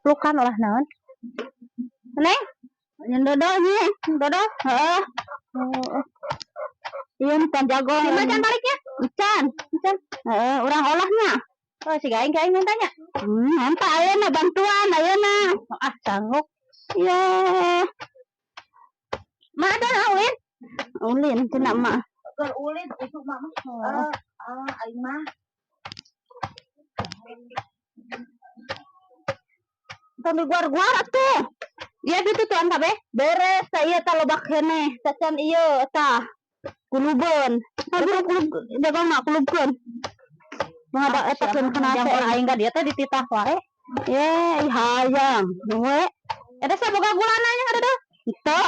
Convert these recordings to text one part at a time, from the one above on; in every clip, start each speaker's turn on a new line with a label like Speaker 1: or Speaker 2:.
Speaker 1: Pelukan olah naon. Neng, yang dodo nya, dodo. Heeh. Iya can jago. Di macan baliknya? Can. Heeh, urang olahnya. Oh, si gaing mintanya. Enta ayeuna bantuan ayeuna. Ah, sanggup. Ya. Ma ada ulin. Ulin cenah mah. Keur ulin itu mah. Aing mah. Tami guar-guar atuh. Iya gitu tuan kabeh. Beres saya tah lobak keneh. Sacan ieu eta. Kulubeun. Aduh kulub jaga mak kulubkeun. Mangada eta keun kana aing ka dieu teh dititah wae. Ye, hayang. We. Eta saboga gulana nya ada deh. Itu.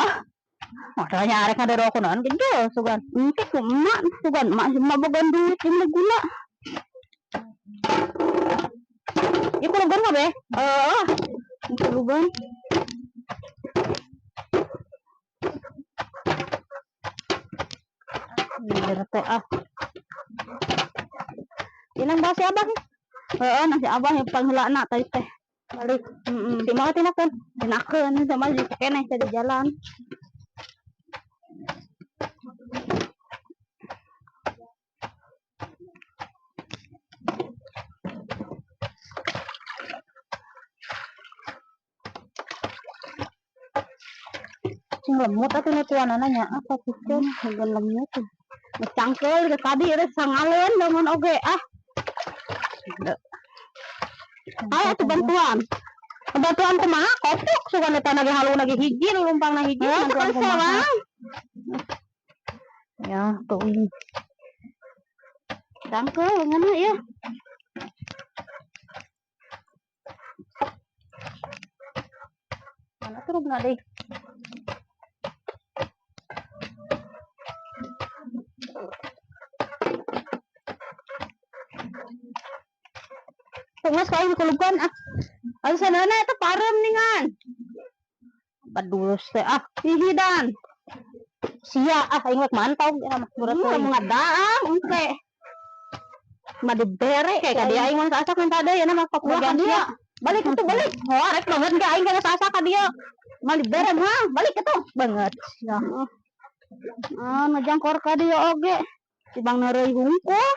Speaker 1: Makanya arek ngadero kunaon gitu sugan. Engke ku emak sugan emak bogan duit ini gula. Iku lugan kabeh. Iku lugan. Ngerti ah. Inang basi abang. Nasi abang yang pangheulana tadi teh. Balik. Di mana tinakeun? Tinakeun sama di keneh di jalan. Cing lemut atuh nu tuanana nya apa pikeun heugan lemut. Cangkeul ge tadi teh sangaleun lamun oge ah. Aya tuh bantuan. Bantuan kumaha? Kopok sugan eta nage halu nage hiji lumpangna hiji bantuan kumaha. Ya, tuh ini. Cangkeul ngana ya. Mana tuh rubna deui? Tungas kain kulugan ah. Anu sanana eta parem ningan. Badulus teh ah hihidan. Sia ah aing rek mantau mah berat ngadaang engke. Mah dibere kayak ka dia aing mah sasak minta deui na mah papuakan dia. Balik atuh balik. Oh rek banget ge aing kana sasak ka dia. Mah dibere mah balik atuh banget. Ya. Ngajangkor ka dia oge. Tibang neureuy hungkul.